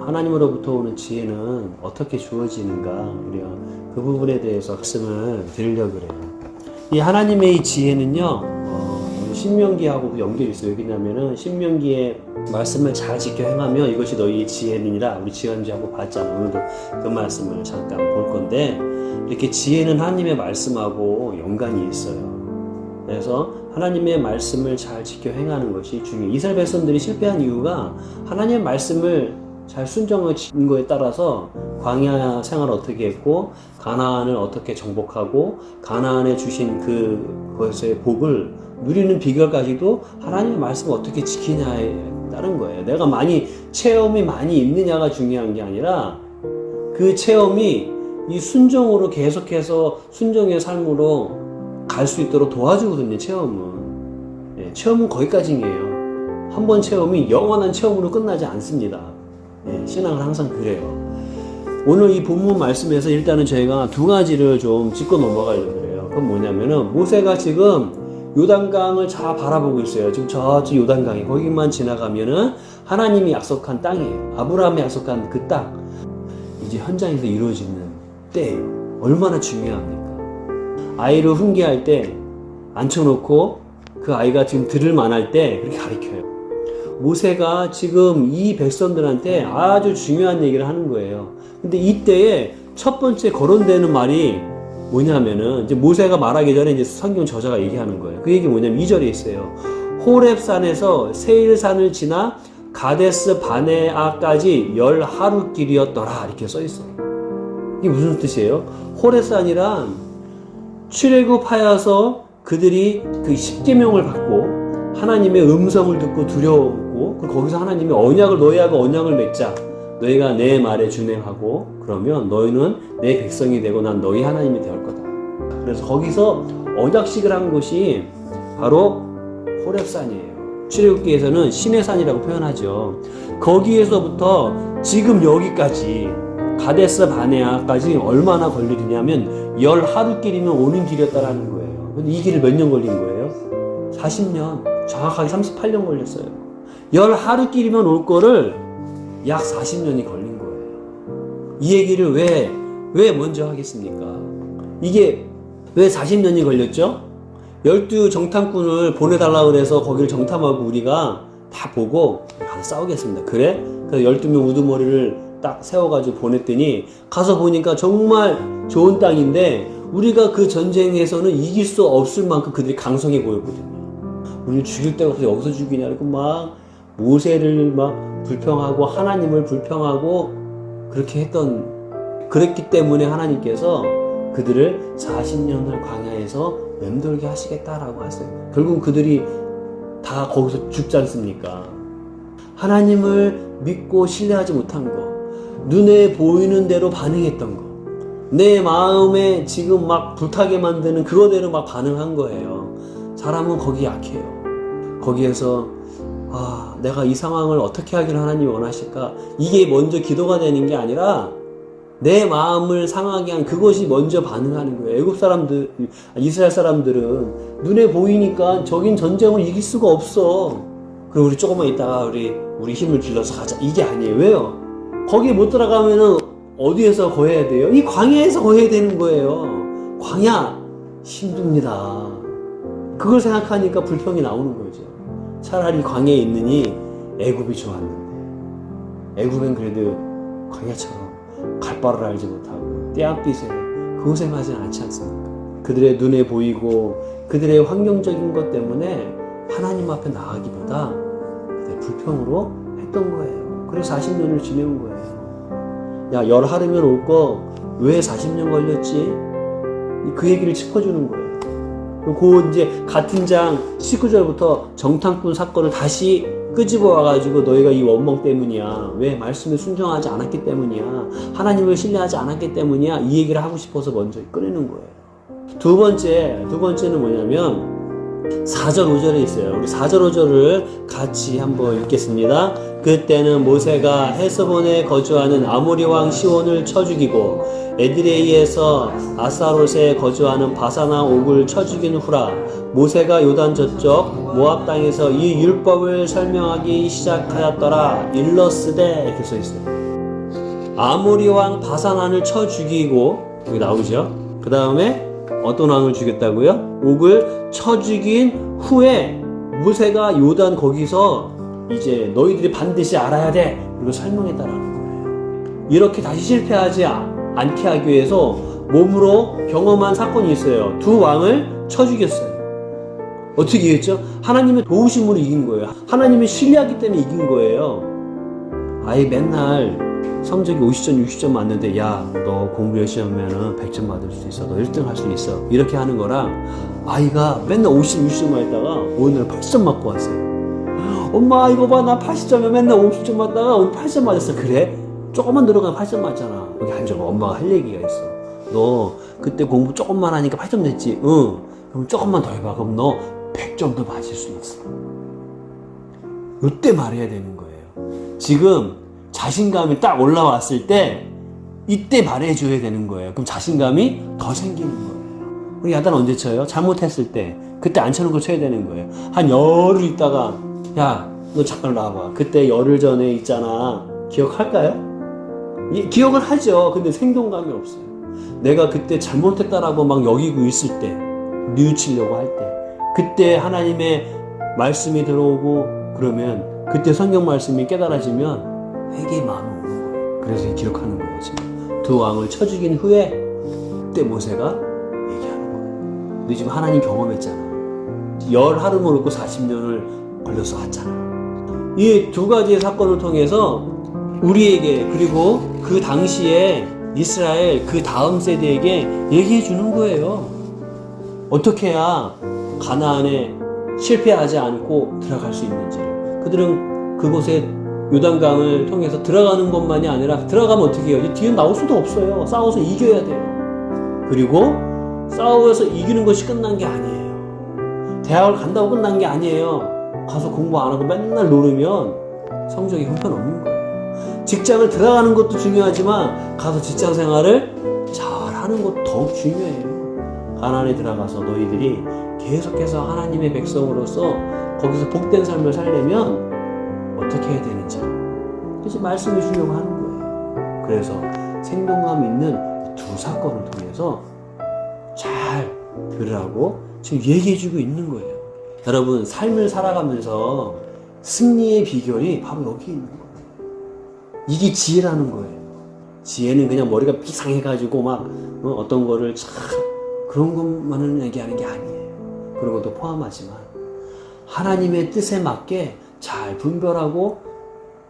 하나님으로부터 오는 지혜는 어떻게 주어지는가, 우리가 그 부분에 대해서 말씀을 드리려고 그래요. 이 하나님의 이 지혜는요, 신명기하고 연결이 있어요. 왜냐면은 신명기의 말씀을 잘 지켜 행하며 이것이 너희의 지혜니라, 우리 지난주에 한번 봤잖아. 오늘도 그 말씀을 잠깐 볼 건데, 이렇게 지혜는 하나님의 말씀하고 연관이 있어요. 그래서 하나님의 말씀을 잘 지켜 행하는 것이 중요해요. 이스라엘 백성들이 실패한 이유가 하나님의 말씀을 잘 순종한 거에 따라서 광야 생활을 어떻게 했고, 가나안을 어떻게 정복하고, 가나안에 주신 그것의 복을 누리는 비결까지도 하나님의 말씀을 어떻게 지키냐에 따른 거예요. 내가 체험이 많이 있느냐가 중요한 게 아니라, 그 체험이 이 순종으로 계속해서 순종의 삶으로 갈 수 있도록 도와주거든요. 체험은 거기까지예요. 한 번 체험이 영원한 체험으로 끝나지 않습니다. 신앙은 항상 그래요. 오늘 이 본문 말씀에서 일단은 저희가 두 가지를 좀 짚고 넘어가려고 그래요. 그건 뭐냐면은, 모세가 지금 요단강을 잘 바라보고 있어요. 지금 저쪽 요단강이, 거기만 지나가면은 하나님이 약속한 땅이에요. 아브라함이 약속한 그 땅, 이제 현장에서 이루어지는 때예요. 얼마나 중요합니까? 아이를 훈계할 때 앉혀놓고 그 아이가 지금 들을 만할 때 그렇게 가르쳐요. 모세가 지금 이 백성들한테 아주 중요한 얘기를 하는 거예요. 근데 이때에 첫 번째 거론되는 말이 뭐냐면은, 이제 모세가 말하기 전에 이제 성경 저자가 얘기하는 거예요. 그 얘기 뭐냐면 2절에 있어요. 호렙산에서 세일산을 지나 가데스 바네아까지 10하루길이었더라, 이렇게 써 있어요. 이게 무슨 뜻이에요? 호렙산이란 출애굽하여서 그들이 그 10계명을 받고 하나님의 음성을 듣고 두려웠고, 거기서 하나님이 너희하고 언약을 맺자. 너희가 내 말에 준행하고 그러면 너희는 내 백성이 되고 난 너희 하나님이 될 거다. 그래서 거기서 언약식을 한 곳이 바로 호렙산이에요. 출애굽기에서는 신의 산이라고 표현하죠. 거기에서부터 지금 여기까지 가데스 바네아까지 얼마나 걸리냐면 10하루길이면 오는 길이었다라는 거예요. 근데 이 길을 몇 년 걸린 거예요? 40년. 정확하게 38년 걸렸어요. 10하루길이면 올 거를 약 40년이 걸린 거예요. 이 얘기를 왜 먼저 하겠습니까? 이게 왜 40년이 걸렸죠? 12 정탐꾼을 보내달라고 그래서 거기를 정탐하고 우리가 다 보고 가서 싸우겠습니다. 그래? 그래서 12명 우두머리를 딱 세워가지고 보냈더니, 가서 보니까 정말 좋은 땅인데 우리가 그 전쟁에서는 이길 수 없을 만큼 그들이 강성해 보였거든요. 우리 죽일 데가 없어 여기서 죽이냐, 그리고 막 모세를 막 불평하고 하나님을 불평하고 그랬기 때문에 하나님께서 그들을 40년을 광야에서 맴돌게 하시겠다라고 하셨어요. 결국 그들이 다 거기서 죽지 않습니까? 하나님을 믿고 신뢰하지 못한 거, 눈에 보이는 대로 반응했던 거, 내 마음에 지금 막 불타게 만드는 그거대로 막 반응한 거예요. 사람은 거기 약해요. 거기에서 내가 이 상황을 어떻게 하기를 하나님이 원하실까? 이게 먼저 기도가 되는 게 아니라 내 마음을 상하게 한 그것이 먼저 반응하는 거예요. 이스라엘 사람들은 눈에 보이니까 저긴 전쟁을 이길 수가 없어. 그럼 우리 조금만 있다가 우리 힘을 길러서 가자. 이게 아니에요. 왜요? 거기에 못 들어가면은 어디에서 거해야 돼요? 이 광야에서 거해야 되는 거예요. 광야 힘듭니다. 그걸 생각하니까 불평이 나오는 거죠. 차라리 광야에 있느니 애굽이 좋았는데, 애굽엔 그래도 광야처럼 갈 바를 알지 못하고 떼안빛에 그 고생하지 않지 않습니까? 그들의 눈에 보이고 그들의 환경적인 것 때문에 하나님 앞에 나가기보다 불평으로 했던 거예요. 그래서 40년을 지내온 거예요. 야, 10하루면 올 거 왜 40년 걸렸지? 그 얘기를 짚어주는 거예요. 그 이제 같은 장 19절부터 정탐꾼 사건을 다시 끄집어 와가지고, 너희가 이 원망 때문이야, 왜 말씀에 순종하지 않았기 때문이야, 하나님을 신뢰하지 않았기 때문이야, 이 얘기를 하고 싶어서 먼저 꺼내는 거예요. 두 번째는 뭐냐면, 4절 5절에 있어요. 우리 4절 5절을 같이 한번 읽겠습니다. 그때는 모세가 헤스본에 거주하는 아모리 왕 시온을 쳐 죽이고 에드레이에서 아스타롯에 거주하는 바사나 옥을 쳐 죽인 후라. 모세가 요단 저쪽 모압 땅에서 이 율법을 설명하기 시작하였더라. 일러스되 이렇게 써 있어요. 아모리 왕 바사난을 쳐 죽이고, 여기 나오죠. 그 다음에 어떤 왕을 죽였다고요? 옥을 쳐 죽인 후에 모세가 요단 거기서 이제 너희들이 반드시 알아야 돼. 그리고 설명했다라는 거예요. 이렇게 다시 실패하지 않게 하기 위해서 몸으로 경험한 사건이 있어요. 두 왕을 쳐 죽였어요. 어떻게 이겼죠? 하나님의 도우심으로 이긴 거예요. 하나님의 신뢰하기 때문에 이긴 거예요. 아예 맨날 성적이 50점, 60점 맞는데 야, 너 공부 열심히 하면 100점 받을 수 있어. 너 1등 할 수 있어. 이렇게 하는 거랑 아이가 맨날 50, 60점 맞다가 오늘 80점 맞고 왔어요. 엄마 이거 봐, 나 80점에 맨날 50점 맞다가 오늘 80점 맞았어. 그래? 조금만 들어가면 80점 맞잖아. 거기 앉아봐. 엄마가 할 얘기가 있어. 너 그때 공부 조금만 하니까 8점 냈지? 응. 그럼 조금만 더 해봐. 그럼 너 100점도 맞을 수 있어. 이때 말해야 되는 거예요. 지금 자신감이 딱 올라왔을 때 이때 말해줘야 되는 거예요. 그럼 자신감이 더 생기는 거예요. 우리 야단 언제 쳐요? 잘못했을 때. 그때 안 쳐는 걸 쳐야 되는 거예요. 한 열흘 있다가 야, 너 잠깐 나와봐. 그때 열흘 전에 있잖아. 기억할까요? 기억을 하죠. 근데 생동감이 없어요. 내가 그때 잘못했다라고 막 여기고 있을 때, 뉘우치려고 할 때, 그때 하나님의 말씀이 들어오고 그러면 그때 성경 말씀이 깨달아지면 회개의 마음이 오는 거예요. 그래서 기록하는 거예요. 지금 두 왕을 쳐 죽인 후에 그때 모세가 얘기하는 거예요. 근데 지금 하나님 경험했잖아. 열 하루 먹고 40년을 걸려서 왔잖아. 이 두 가지의 사건을 통해서 우리에게 그리고 그 당시에 이스라엘 그 다음 세대에게 얘기해 주는 거예요. 어떻게 해야 가나안에 실패하지 않고 들어갈 수 있는지를. 그들은 그곳에 요단강을 통해서 들어가는 것만이 아니라 들어가면 어떻게 해요? 뒤에 나올 수도 없어요. 싸워서 이겨야 돼요. 그리고 싸워서 이기는 것이 끝난 게 아니에요. 대학을 간다고 끝난 게 아니에요. 가서 공부 안 하고 맨날 놀으면 성적이 형편없는 거예요. 직장을 들어가는 것도 중요하지만 가서 직장 생활을 잘하는 것도 더욱 중요해요. 가나안에 들어가서 너희들이 계속해서 하나님의 백성으로서 거기서 복된 삶을 살려면 어떻게 해야 되는지 그래서 말씀해 주려고 하는 거예요. 그래서 생동감 있는 두 사건을 통해서 잘 들으라고 지금 얘기해 주고 있는 거예요. 여러분, 삶을 살아가면서 승리의 비결이 바로 여기 있는 거예요. 이게 지혜라는 거예요. 지혜는 그냥 머리가 비상해가지고 막 어떤 거를 참 그런 것만을 얘기하는 게 아니에요. 그런 것도 포함하지만 하나님의 뜻에 맞게 잘 분별하고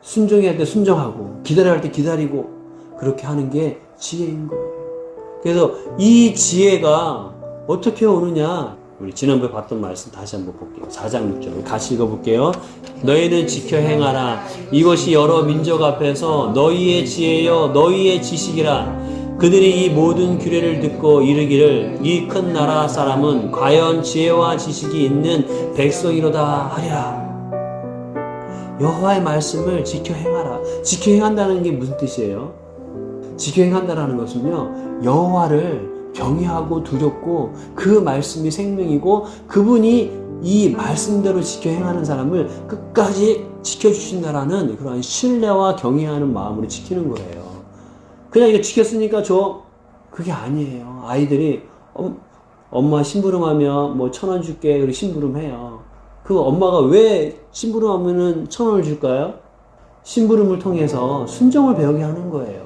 순종해야 때 순종하고 기다려야 할 때 기다리고 그렇게 하는 게 지혜인 거예요. 그래서 이 지혜가 어떻게 오느냐, 우리 지난번에 봤던 말씀 다시 한번 볼게요. 4장 6절 같이 읽어볼게요. 너희는 지켜 행하라. 이것이 여러 민족 앞에서 너희의 지혜여 너희의 지식이라. 그들이 이 모든 규례를 듣고 이르기를 이 큰 나라 사람은 과연 지혜와 지식이 있는 백성이로다 하리라. 여호와의 말씀을 지켜 행하라. 지켜 행한다는 게 무슨 뜻이에요? 지켜 행한다는 것은요, 여호와를 경외하고 두렵고 그 말씀이 생명이고 그분이 이 말씀대로 지켜 행하는 사람을 끝까지 지켜주신다라는 그러한 신뢰와 경외하는 마음으로 지키는 거예요. 그냥 이거 지켰으니까 그게 아니에요. 아이들이 엄마 심부름하면 뭐 1,000원 줄게. 그리고 심부름해요. 그 엄마가 왜 심부름하면은 1,000원을 줄까요? 심부름을 통해서 순종을 배우게 하는 거예요.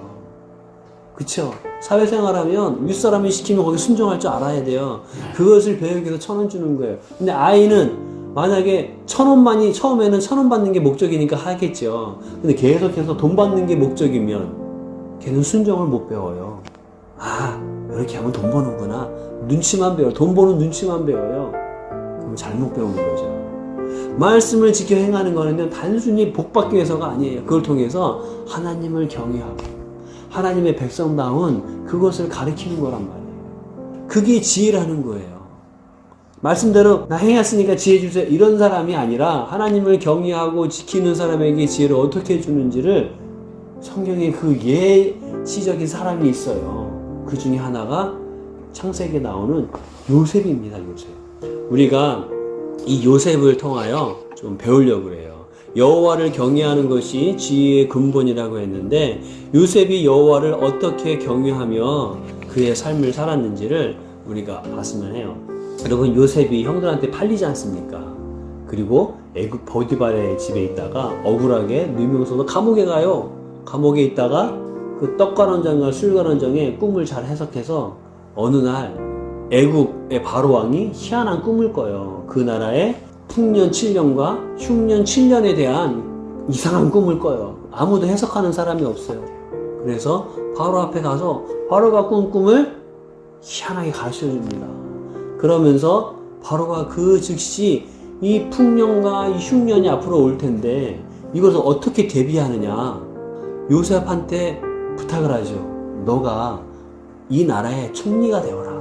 그쵸? 사회생활하면 윗사람이 시키면 거기 순종할 줄 알아야 돼요. 그것을 배우기 위해서 1,000원 주는 거예요. 근데 아이는 만약에 1,000원만이 처음에는 1,000원 받는 게 목적이니까 하겠죠. 근데 계속해서 돈 받는 게 목적이면 걔는 순종을 못 배워요. 아, 이렇게 하면 돈 버는구나. 눈치만 배워요. 돈 버는 눈치만 배워요. 그럼 잘못 배우는 거죠. 말씀을 지켜 행하는 거는 단순히 복 받기 위해서가 아니에요. 그걸 통해서 하나님을 경외하고 하나님의 백성다운 그것을 가리키는 거란 말이에요. 그게 지혜라는 거예요. 말씀대로 나 행했으니까 지혜 주세요 이런 사람이 아니라 하나님을 경외하고 지키는 사람에게 지혜를 어떻게 주는지를 성경에 그 예시적인 사람이 있어요. 그 중에 하나가 창세기에 나오는 요셉입니다. 요셉. 우리가 이 요셉을 통하여 좀 배우려고 해요. 여호와를 경외하는 것이 지혜의 근본이라고 했는데 요셉이 여호와를 어떻게 경외하며 그의 삶을 살았는지를 우리가 봤으면 해요. 여러분, 요셉이 형들한테 팔리지 않습니까? 그리고 애굽 보디발의 집에 있다가 억울하게 누명서도 감옥에 가요. 감옥에 있다가 그 떡관원장과 술관원장의 꿈을 잘 해석해서 어느 날 애굽의 바로왕이 희한한 꿈을 꿔요. 그 나라의 풍년 7년과 흉년 7년에 대한 이상한 꿈을 꿔요. 아무도 해석하는 사람이 없어요. 그래서 바로 앞에 가서 바로가 꾼 꿈을 희한하게 가르쳐 줍니다. 그러면서 바로가 그 즉시 이 풍년과 이 흉년이 앞으로 올 텐데 이것을 어떻게 대비하느냐, 요셉한테 부탁을 하죠. 너가 이 나라의 총리가 되어라.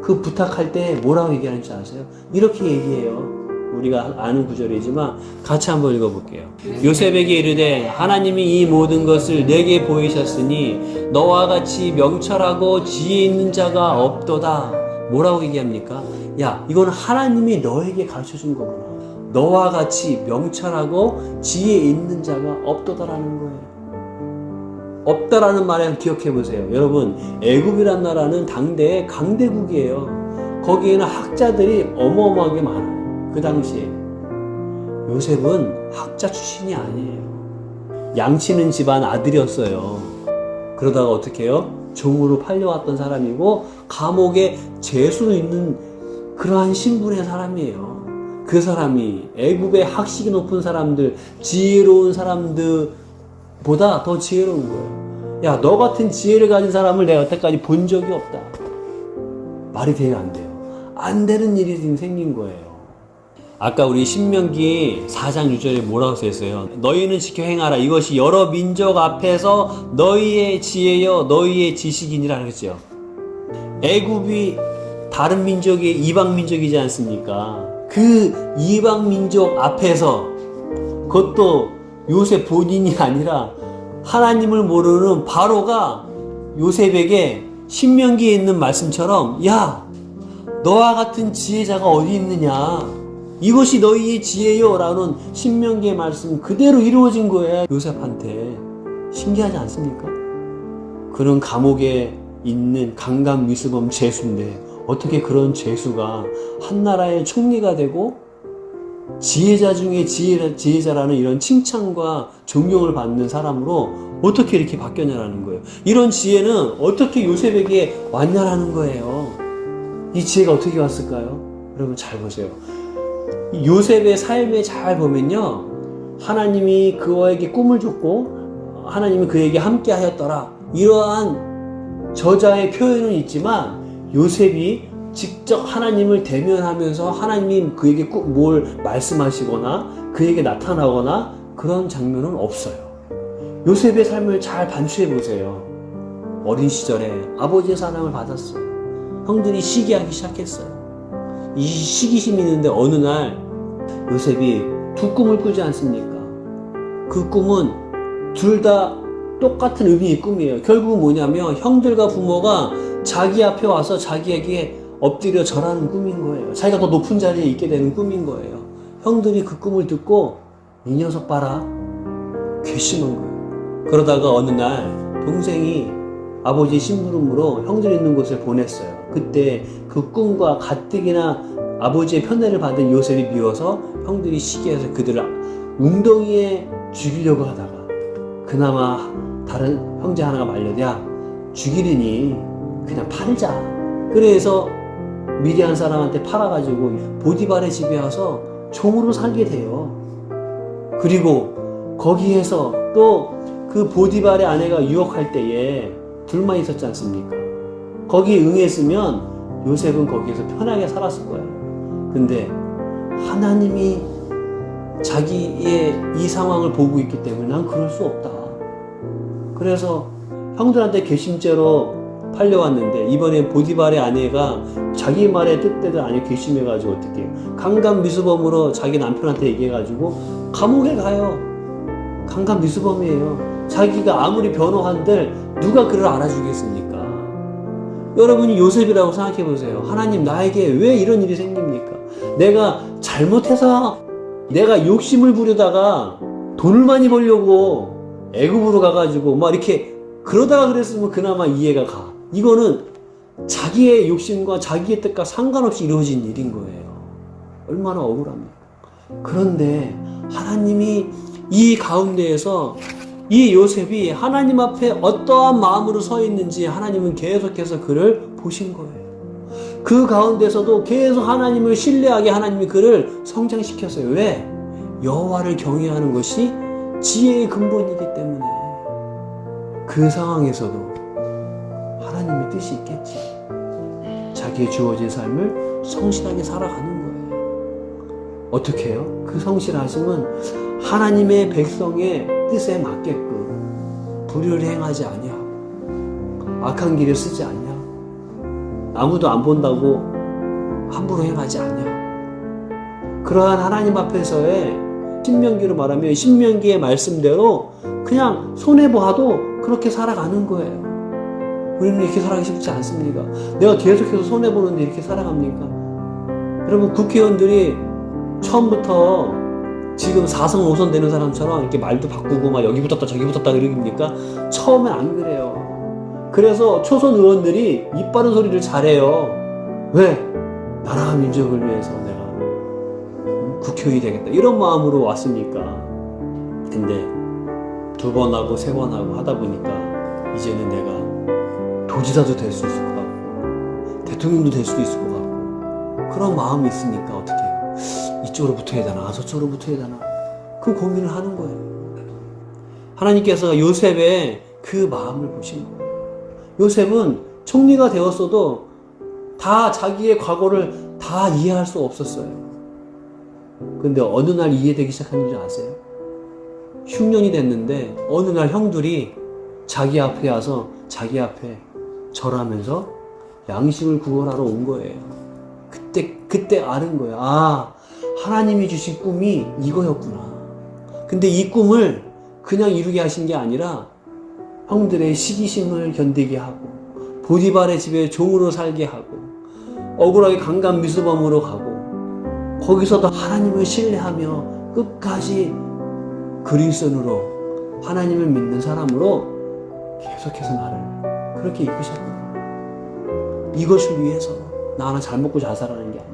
그 부탁할 때 뭐라고 얘기하는지 아세요? 이렇게 얘기해요. 우리가 아는 구절이지만 같이 한번 읽어볼게요. 요셉에게 이르되 하나님이 이 모든 것을 내게 보이셨으니 너와 같이 명철하고 지혜 있는 자가 없도다. 뭐라고 얘기합니까? 야, 이건 하나님이 너에게 가르쳐준 거구나. 너와 같이 명철하고 지혜 있는 자가 없도다라는 거예요. 없다라는 말에 기억해 보세요. 여러분, 애굽이란 나라는 당대의 강대국이에요. 거기에는 학자들이 어마어마하게 많아요. 그 당시에 요셉은 학자 출신이 아니에요. 양치는 집안 아들이었어요. 그러다가 어떻게 해요? 종으로 팔려왔던 사람이고 감옥에 죄수 있는 그러한 신분의 사람이에요. 그 사람이 애굽의 학식이 높은 사람들, 지혜로운 사람들보다 더 지혜로운 거예요. 야, 너 같은 지혜를 가진 사람을 내가 여태까지 본 적이 없다. 말이 돼요, 안 돼요? 안 되는 일이 지금 생긴 거예요. 아까 우리 신명기 4장 6절에 뭐라고 써있어요? 너희는 지켜 행하라. 이것이 여러 민족 앞에서 너희의 지혜여 너희의 지식이니라 그랬죠. 애굽이 다른 민족이 이방 민족이지 않습니까? 그 이방 민족 앞에서 그것도 요셉 본인이 아니라 하나님을 모르는 바로가 요셉에게 신명기에 있는 말씀처럼 야, 너와 같은 지혜자가 어디 있느냐, 이것이 너희의 지혜요 라는 신명기의 말씀 그대로 이루어진 거예요. 요셉한테. 신기하지 않습니까? 그런 감옥에 있는 강간미수범 죄수인데 어떻게 그런 죄수가 한 나라의 총리가 되고 지혜자 중에 지혜자라는 이런 칭찬과 존경을 받는 사람으로 어떻게 이렇게 바뀌었냐라는 거예요. 이런 지혜는 어떻게 요셉에게 왔냐라는 거예요. 이 지혜가 어떻게 왔을까요? 여러분 잘 보세요. 요셉의 삶에 잘 보면요, 하나님이 그에게 꿈을 줬고 하나님이 그에게 함께 하였더라, 이러한 저자의 표현은 있지만 요셉이 직접 하나님을 대면하면서 하나님이 그에게 뭘 말씀하시거나 그에게 나타나거나 그런 장면은 없어요. 요셉의 삶을 잘 반추해 보세요. 어린 시절에 아버지의 사랑을 받았어요. 형들이 시기하기 시작했어요. 이 시기심이 있는데 어느 날 요셉이 두 꿈을 꾸지 않습니까? 그 꿈은 둘 다 똑같은 의미의 꿈이에요. 결국은 뭐냐면 형들과 부모가 자기 앞에 와서 자기에게 엎드려 절하는 꿈인 거예요. 자기가 더 높은 자리에 있게 되는 꿈인 거예요. 형들이 그 꿈을 듣고 이 녀석 봐라, 괘씸한 거예요. 그러다가 어느 날 동생이 아버지 심부름으로 형들 있는 곳을 보냈어요. 그때 그 꿈과 가뜩이나 아버지의 편애를 받은 요셉이 미워서 형들이 시기해서 그들을 웅덩이에 죽이려고 하다가 그나마 다른 형제 하나가 말려도 야, 죽이려니 그냥 팔자. 그래서 미디안 사람한테 팔아가지고 보디발의 집에 와서 종으로 살게 돼요. 그리고 거기에서 또 그 보디발의 아내가 유혹할 때에 둘만 있었지 않습니까? 거기에 응했으면 요셉은 거기에서 편하게 살았을 거예요. 근데 하나님이 자기의 이 상황을 보고 있기 때문에 난 그럴 수 없다. 그래서 형들한테 괘씸죄로 팔려왔는데 이번에 보디발의 아내가 자기 말의 뜻대로 아니 괘씸해가지고 어떻게 강간미수범으로 자기 남편한테 얘기해가지고 감옥에 가요. 강간미수범이에요. 자기가 아무리 변호한들 누가 그를 알아주겠습니까? 여러분이 요셉이라고 생각해보세요. 하나님 나에게 왜 이런 일이 생깁니까? 내가 잘못해서 내가 욕심을 부리다가 돈을 많이 벌려고 애굽으로 가가지고 막 이렇게 그러다가 그랬으면 그나마 이해가 가. 이거는 자기의 욕심과 자기의 뜻과 상관없이 이루어진 일인 거예요. 얼마나 억울합니까? 그런데 하나님이 이 가운데에서 이 요셉이 하나님 앞에 어떠한 마음으로 서 있는지 하나님은 계속해서 그를 보신 거예요. 그 가운데서도 계속 하나님을 신뢰하게 하나님이 그를 성장시켰어요. 왜? 여호와를 경외하는 것이 지혜의 근본이기 때문에. 그 상황에서도 하나님의 뜻이 있겠지. 자기의 주어진 삶을 성실하게 살아가는 거예요. 어떻게 해요? 그 성실하심은 하나님의 백성의 뜻에 맞게끔 불의를 행하지 아니하고 악한 길을 쓰지 아니하고 아무도 안 본다고 함부로 행하지 아니하고 그러한 하나님 앞에서의 신명기로 말하면 신명기의 말씀대로 그냥 손해봐도 그렇게 살아가는 거예요. 우리는 이렇게 살아가기 쉽지 않습니까? 내가 계속해서 손해보는데 이렇게 살아갑니까? 여러분 국회의원들이 처음부터 지금 4성 5선 되는 사람처럼 이렇게 말도 바꾸고 막 여기 붙었다 저기 붙었다 그러깁니까? 처음엔 안 그래요. 그래서 초선 의원들이 입 바른 소리를 잘해요. 왜? 나라와 민족을 위해서 내가 국회의원이 되겠다 이런 마음으로 왔으니까. 근데 2번 하고 3번 하고 하다 보니까 이제는 내가 도지사도 될 수 있을 것 같고 대통령도 될 수도 있을 것 같고 그런 마음이 있으니까 어떻게 해요? 이쪽으로 붙어야 되나 저쪽으로 붙어야 되나 그 고민을 하는 거예요. 하나님께서 요셉의 그 마음을 보신 거예요. 요셉은 총리가 되었어도 다 자기의 과거를 다 이해할 수 없었어요. 근데 어느 날 이해되기 시작한 줄 아세요? 흉년이 됐는데 어느 날 형들이 자기 앞에 와서 자기 앞에 절하면서 양식을 구걸하러 온 거예요. 그때 아는 거예요. 아, 하나님이 주신 꿈이 이거였구나. 근데 이 꿈을 그냥 이루게 하신 게 아니라 형들의 시기심을 견디게 하고 보디발의 집에 종으로 살게 하고 억울하게 강간미수범으로 가고 거기서도 하나님을 신뢰하며 끝까지 그리스도인으로 하나님을 믿는 사람으로 계속해서 나를 그렇게 이끄셨구나. 이것을 위해서 나 하나 잘 먹고 잘 살아가는 게 아니라.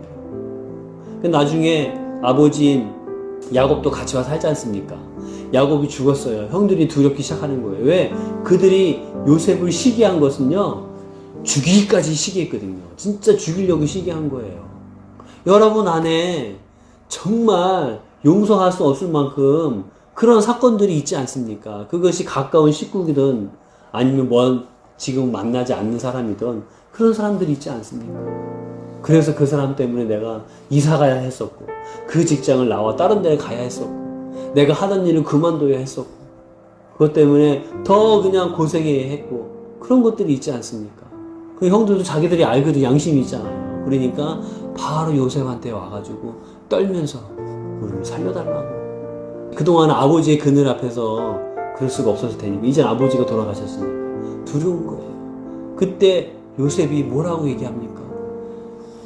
나중에 아버지인 야곱도 같이 와서 살지 않습니까? 야곱이 죽었어요. 형들이 두렵기 시작하는 거예요. 왜? 그들이 요셉을 시기한 것은요, 죽이기까지 시기했거든요. 진짜 죽이려고 시기한 거예요. 여러분 안에 정말 용서할 수 없을 만큼 그런 사건들이 있지 않습니까? 그것이 가까운 식구이든 아니면 지금 만나지 않는 사람이든 그런 사람들이 있지 않습니까? 그래서 그 사람 때문에 내가 이사 가야 했었고 그 직장을 나와 다른 데를 가야 했었고 내가 하던 일을 그만둬야 했었고 그것 때문에 더 그냥 고생해야 했고 그런 것들이 있지 않습니까? 그 형들도 자기들이 알고도 양심이 있잖아요. 그러니까 바로 요셉한테 와가지고 떨면서 우리를 살려달라고. 그동안 아버지의 그늘 앞에서 그럴 수가 없어서 되니까 이젠 아버지가 돌아가셨으니까 두려운 거예요. 그때 요셉이 뭐라고 얘기합니까?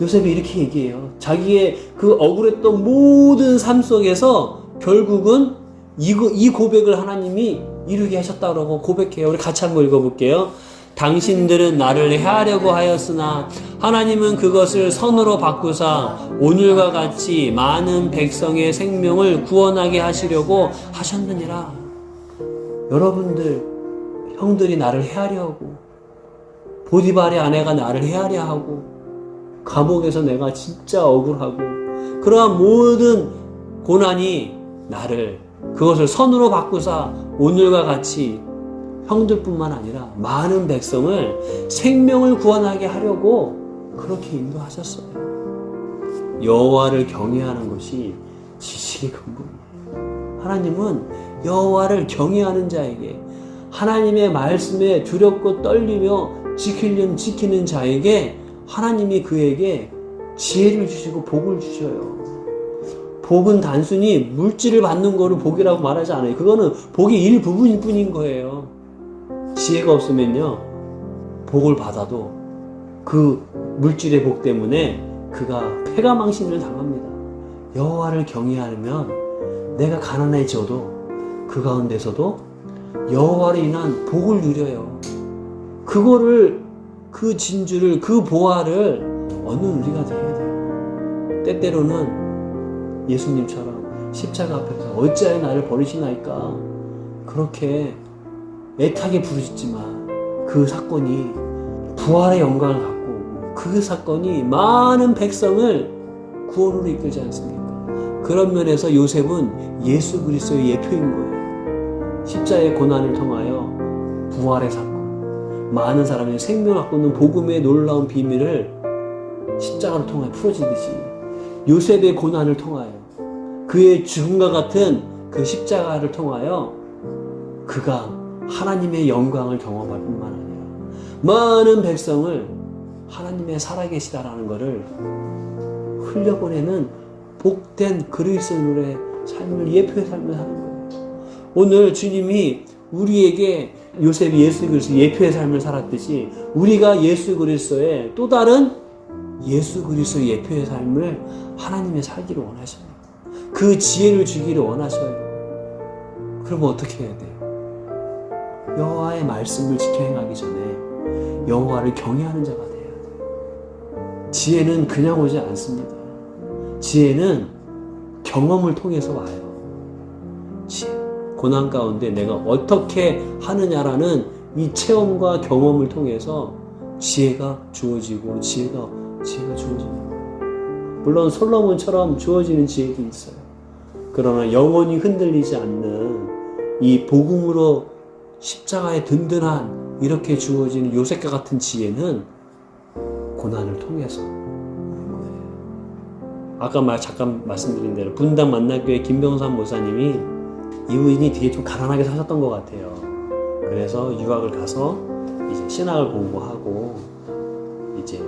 요셉이 이렇게 얘기해요. 자기의 그 억울했던 모든 삶 속에서 결국은 이 고백을 하나님이 이루게 하셨다고 고백해요. 우리 같이 한번 읽어볼게요. 당신들은 나를 해하려고 하였으나 하나님은 그것을 선으로 바꾸사 오늘과 같이 많은 백성의 생명을 구원하게 하시려고 하셨느니라. 여러분들 형들이 나를 해하려고 보디발의 아내가 나를 해하려 하고 감옥에서 내가 진짜 억울하고 그러한 모든 고난이 나를 그것을 선으로 바꾸사 오늘과 같이 형들뿐만 아니라 많은 백성을 생명을 구원하게 하려고 그렇게 인도하셨어요. 여호와를 경외하는 것이 지식의 근본이에요. 하나님은 여호와를 경외하는 자에게 하나님의 말씀에 두렵고 떨리며 지키는 자에게 하나님이 그에게 지혜를 주시고 복을 주셔요. 복은 단순히 물질을 받는 거를 복이라고 말하지 않아요. 그거는 복의 일부분일 뿐인 거예요. 지혜가 없으면요, 복을 받아도 그 물질의 복 때문에 그가 패가망신을 당합니다. 여호와를 경외하면 내가 가난해져도 그 가운데서도 여호와로 인한 복을 누려요. 그거를, 그 진주를, 그 보화를 얻는 우리가 되어야 돼요. 때때로는 예수님처럼 십자가 앞에서 어찌하여 나를 버리시나이까 그렇게 애타게 부르짖지만 그 사건이 부활의 영광을 갖고 그 사건이 많은 백성을 구원으로 이끌지 않습니까? 그런 면에서 요셉은 예수 그리스도의 예표인 거예요. 십자가의 고난을 통하여 부활의 사건, 많은 사람의 생명을 갖고 있는 복음의 놀라운 비밀을 십자가를 통하여 풀어지듯이 요셉의 고난을 통하여 그의 죽음과 같은 그 십자가를 통하여 그가 하나님의 영광을 경험할 뿐만 아니라 많은 백성을 하나님의 살아계시다라는 것을 흘려보내는 복된 그리스도인의 삶을, 예표의 삶을 사는 거예요. 오늘 주님이 우리에게 요셉이 예수 그리스도 예표의 삶을 살았듯이 우리가 예수 그리스도의 또 다른 예수 그리스도의 예표의 삶을 하나님의 살기를 원하십니다. 그 지혜를 주기를 원하셔요. 그러면 어떻게 해야 돼요? 여호와의 말씀을 지켜 행하기 전에 여호와를 경외하는 자가 돼야 돼요. 지혜는 그냥 오지 않습니다. 지혜는 경험을 통해서 와요. 지혜. 고난 가운데 내가 어떻게 하느냐라는 이 체험과 경험을 통해서 지혜가 주어지고 지혜가 주어집니다. 물론 솔로몬처럼 주어지는 지혜도 있어요. 그러나 영원히 흔들리지 않는 이 복음으로 십자가의 든든한 이렇게 주어지는 요셉과 같은 지혜는 고난을 통해서 오는 거예요. 아까 잠깐 말씀드린 대로 분당 만날교회 김병삼 목사님이 이분이 되게 좀 가난하게 사셨던 것 같아요. 그래서 유학을 가서 이제 신학을 공부하고 이제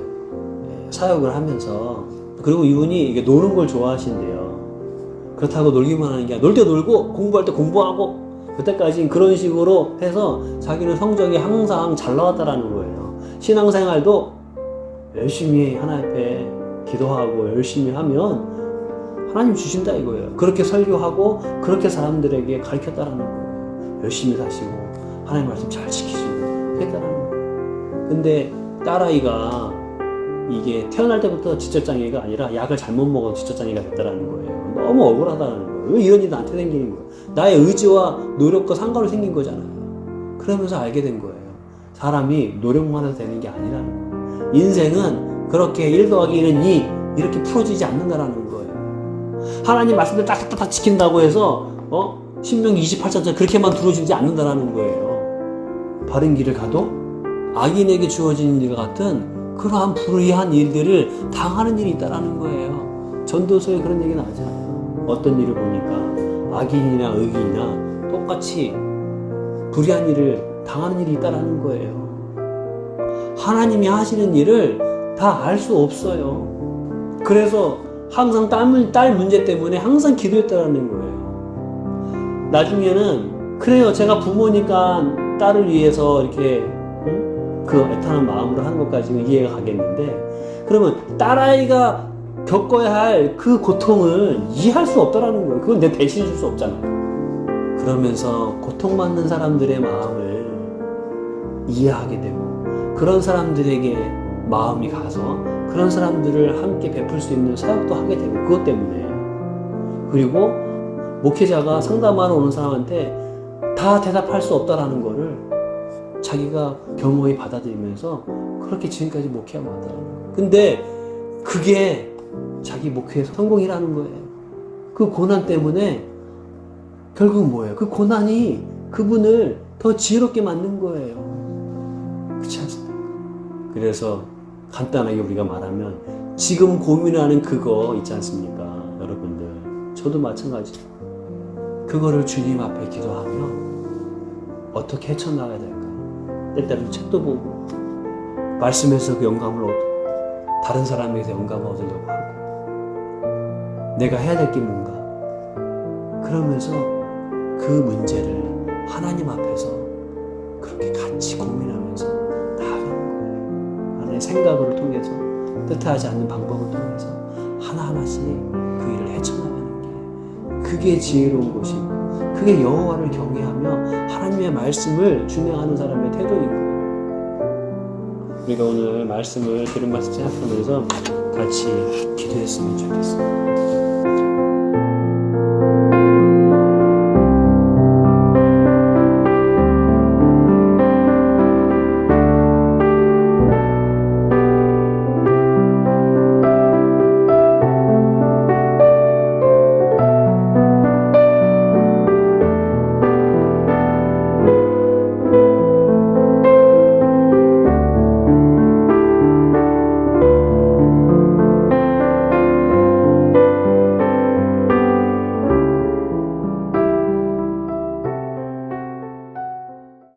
사역을 하면서, 그리고 이분이 이게 노는 걸 좋아하신대요. 그렇다고 놀기만 하는 게 아니라 놀 때 놀고 공부할 때 공부하고 그때까지 그런 식으로 해서 자기는 성적이 항상 잘 나왔다라는 거예요. 신앙생활도 열심히 하나님 앞에 기도하고 열심히 하면 하나님 주신다 이거예요. 그렇게 설교하고 그렇게 사람들에게 가르쳤다라는 거예요. 열심히 사시고 하나님 말씀 잘 지키시고 그랬다라는 거예요. 근데 딸아이가 이게 태어날 때부터 지적장애가 아니라 약을 잘못 먹어서 지적장애가 됐다라는 거예요. 너무 억울하다는 거예요. 왜 이런 일이 나한테 생기는 거예요? 나의 의지와 노력과 상관으로 생긴 거잖아요. 그러면서 알게 된 거예요. 사람이 노력만 해서 되는 게 아니라는 거예요. 인생은 그렇게 1 더하기 1은 2 이렇게 풀어지지 않는다라는 거예요. 하나님 말씀을 딱딱딱 지킨다고 해서 신명기 28장 그렇게만 두어지지 않는다라는 거예요. 바른 길을 가도 악인에게 주어지는 일 같은 그러한 불의한 일들을 당하는 일이 있다라는 거예요. 전도서에 그런 얘기 나오잖아요. 어떤 일을 보니까 악인이나 의인이나 똑같이 불의한 일을 당하는 일이 있다라는 거예요. 하나님이 하시는 일을 다 알 수 없어요. 그래서 항상 딸 문제 때문에 항상 기도했다라는 거예요. 나중에는 그래요. 제가 부모니까 딸을 위해서 이렇게 그 애타는 마음으로 하는 것까지는 이해가 가겠는데, 그러면 딸아이가 겪어야 할 그 고통을 이해할 수 없다라는 거예요. 그건 내가 대신 줄 수 없잖아요. 그러면서 고통받는 사람들의 마음을 이해하게 되고 그런 사람들에게 마음이 가서 그런 사람들을 함께 베풀 수 있는 사역도 하게 되고, 그것 때문에. 그리고 목회자가 상담하러 오는 사람한테 다 대답할 수 없다라는 거를 자기가 겸허히 받아들이면서 그렇게 지금까지 목회하고 왔다는 거예요. 근데 그게 자기 목회에서 성공이라는 거예요. 그 고난 때문에 결국 뭐예요? 그 고난이 그분을 더 지혜롭게 만든 거예요. 그렇지 않습니까? 그래서 간단하게 우리가 말하면 지금 고민하는 그거 있지 않습니까? 여러분들, 저도 마찬가지예요. 그거를 주님 앞에 기도하며 어떻게 헤쳐나가야 될까요? 때때로 책도 보고 말씀에서 그 영감을 얻고 다른 사람에게서 영감을 얻으려고 하고 내가 해야 될 게 뭔가 그러면서 그 문제를 하나님 앞에서 그렇게 같이 고민하면서 나아가는 거예요. 하나의 생각을 통해서 뜻하지 않는 방법을 통해서 하나하나씩 그 일을 헤쳐나가는 게 그게 지혜로운 것이고 그게 여호와를 경외하며 하나님의 말씀을 준행하는 사람의 태도인 거예요. 우리가 오늘 말씀을 들은 말씀 생각하면서 같이 기도했으면 좋겠습니다.